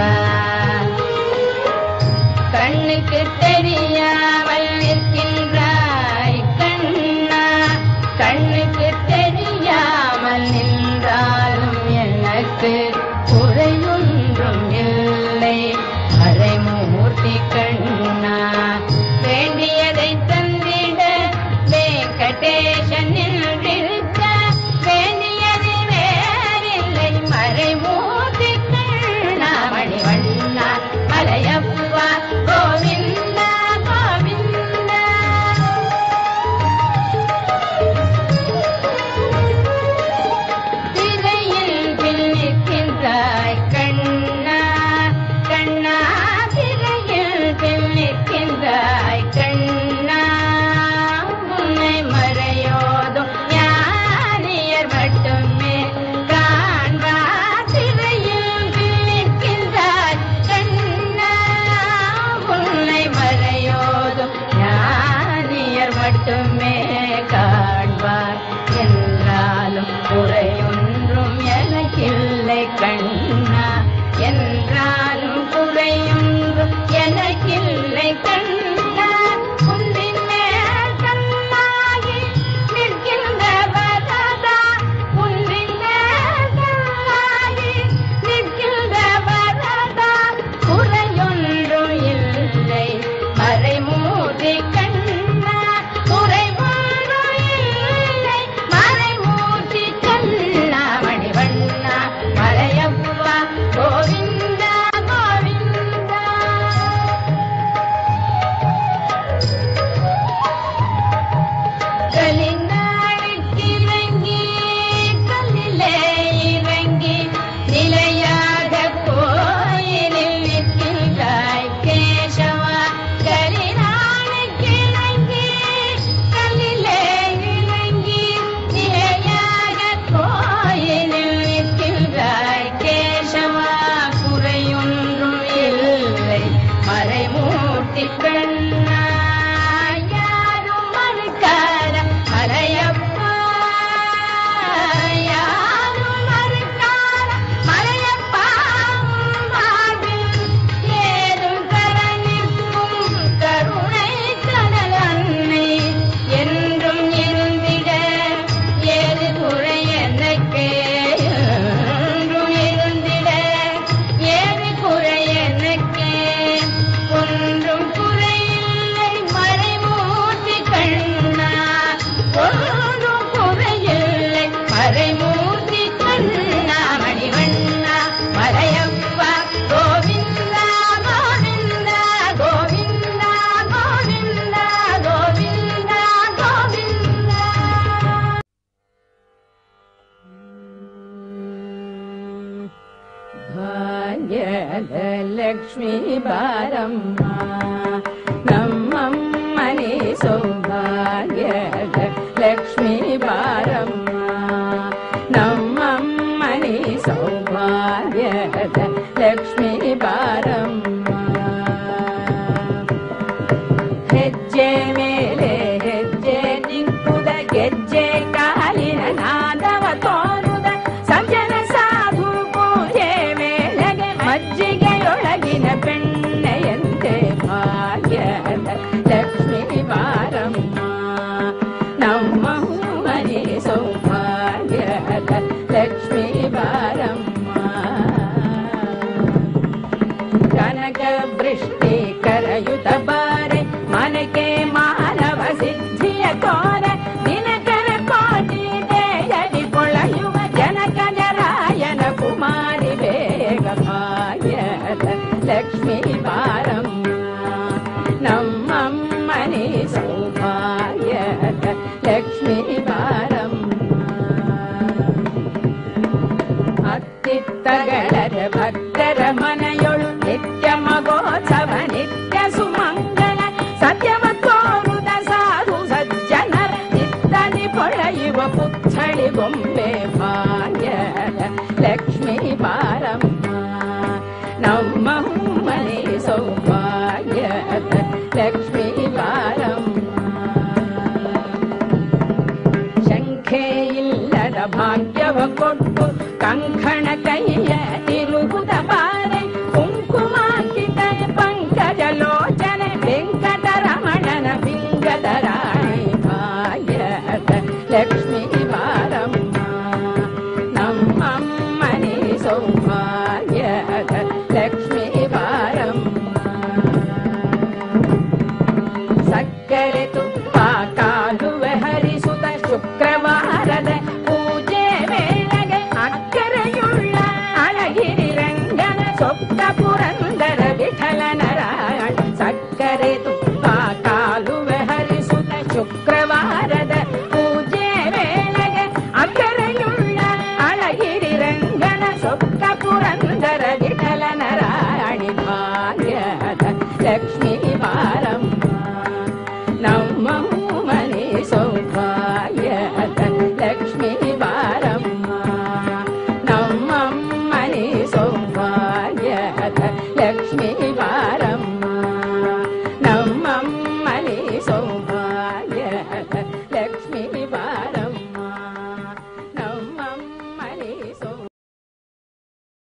நிற்கின்றார். கண்ணுக்கு தெரியாமல் நிற்கின்றாய் கண்ணா, கண்ணுக்கு தெரியாமல் நின்றாலும் எனக்கு குறையொன்றும் இல்லை. மறைமூர்த்தி கண்ணா, வேண்டியதை தந்திட வெங்கடேசன் நின்றிருக்க வேண்டியது வேறில்லை. மறைமூர்த்தி கண்ணா, மணிவண்ணா, மலையப்பா, கோவிந்தா கோவிந்தா. திரையில் பின் நிற்கின்றாய் கண்ணா, கண்ணா, திரையில் பின் நிற்கின்றாய் கண்ணா. உன்னை மறையோதும் ஞானியர் மட்டுமே காண்பார். திரையில் பின் நிற்கின்றாய் கண்ணா, உன்னை மறையோதும் ஞானியர் மட்டுமே காண்பார். என்றாலும் குறையொன்றும் எனக்கில்லை கண்ணா, என்றாலும் குறையொன்றும் எனக்கில்லை கண்ணா. குன்றின் மேல் கல்லாகி நிற்கின்ற வரதா, குன்றின் மேல் கல்லாகி நிற்கின்ற வரதா, குறையொன்றும் இல்லை. மறைமூர்த்தி கண்ணா, குறைவொன்றும் இல்லை. மறைமூர்த்தி கண்ணா, மணிவண்ணா, மலையப்பா, கோவிந்தா கோவிந்தா. கலிநாளுக்கு இறங்கி கல்லிலே இறங்கி நிலையாக கோயிலில் நிற்கின்றாய் கேசவா. கலிநாளுக்கு இறங்கி கல்லிலே இறங்கி நிலையாக கோயிலில் நிற்கின்றாய் கேசவா. குறையொன்றும் இல்லை. மறைமூர்த்தி கண்ணா, யாரும் மறுக்காத மலையப்பா, யாரும் மறுக்காத மலையப்பா. வாழ்வில் ஏதும் தர நிற்கும் கருணை கடல் அன்னை என்றும் இருந்திட ஏது குறை எனக்கு, என்றும் இருந்திட ஏது குறை எனக்கு, ஒன்றும் குறையில்லை. மறைமூர்த்தி கண்ணா, ஒன்றும் குறையில்லை. மறைமூர்த்தி கண்ணா, மணிவண்ணா, மலையப்பா, கோவிந்தா கோவிந்தா கோவிந்தா கோவிந்தா கோவிந்தா கோவிந்தா. ಭಾಗ್ಯದ ಲಕ್ಷ್ಮೀ ಬಾರಮ್ಮ, ನಮ್ಮಮ್ಮನೆ ಸೌಭಾಗ್ಯದ ಲಕ್ಷ್ಮೀ ಬಾರಮ್ಮ, ನಮ್ಮಮ್ಮನೆ ಸೌಭಾಗ್ಯದ ಲಕ್ಷ್ಮೀ ಬಾರಮ್ಮ. ಹೆಜ್ಜೆ ಮೇಲೆ ಹೆಜ್ಜೆ ನಿಂಕುದ ಗೆಜ್ಜೆ ಕಾಲಿನ ನಾದವ ತೋರುದ ಸಜ್ಜನ ಸಾಧು ಪೂಜೆ ವೇಳೆಗೆ ಮಜ್ಜಿಗೆಯೊಳಗಿನ ಬೆಣ್ಣೆಯಂತೆ ಭಾಗ್ಯದ ಲಕ್ಷ್ಮೀ ಬಾರಮ್ಮ, ನಮ್ಮ ಮನೆ ಸೌಭಾಗ್ಯದ ಲಕ್ಷ್ಮೀ ಬಾರಮ್ಮ. ಕನಕ ವೃಷ್ಟಿ ಕರಯುತ ಬಾರೆ ಮನಕೆ ಮಾನವ ಸಿದ್ಧಿಯ ತೋರ ದಿನಕರ ಕೋಟಿ ದೇಯದಿ ಕೊಳೆಯುವ ಜನಕ ಜರಾಯನ ಕುಮಾರಿ ಬೇಗ ಭಾಗ್ಯದ ಲಕ್ಷ್ಮೀ ಬಾರಮ್ಮ, ನಮ್ಮಮ್ಮನೆ ಸೌಭಾಗ್ಯದ ಲಕ್ಷ್ಮೀ ಬಾರಮ್ಮ. ಅತ್ತಿತ್ತಗಳರ ಭಕ್ತರ ಮನೆಯೊಳು ನಿತ್ಯ ಮಗೋತ್ಸವ ನಿತ್ಯ ಸುಮಂಗಲ ಸತ್ಯವ ತೋರುದ ಸಾಧು ಸಜ್ಜನರ ನಿತ್ತನೆ ಪೊಳೆಯುವ ಪುತ್ಥಳಿ ಗೊಂಬೆ ಭಾಗ್ಯದ ಲಕ್ಷ್ಮೀ ಬಾರಮ್ಮ, ನಮ್ಮ ಮನೆ ಸೌಭಾಗ್ಯದ ಲಕ್ಷ್ಮೀ ಬಾರಮ್ಮ. ಶಂಖೆ ಇಲ್ಲದ ಭಾಗ್ಯವ ಕೊಟ್ಟು ಕಂಕಣ ಕೈಯ ತಿರುಗುದ ಬಾರೆ ಕುಂಕ ಸೌಭಾಗ್ಯದ ಲಕ್ಷ್ಮೀ ಬಾರಮ್ಮ. ಸಕ್ಕರೆ ತುಪ್ಪ ಕಾಲುವೆ ಹರಿಸುತ್ತ ಶುಕ್ರವಾರದ ಪೂಜೆ ವೇಳೆಗೆ ಅಕ್ಕರೆಯುಳ್ಳ ಅಳಗಿರಿ ರಂಗನ ಸೊಪ್ಪ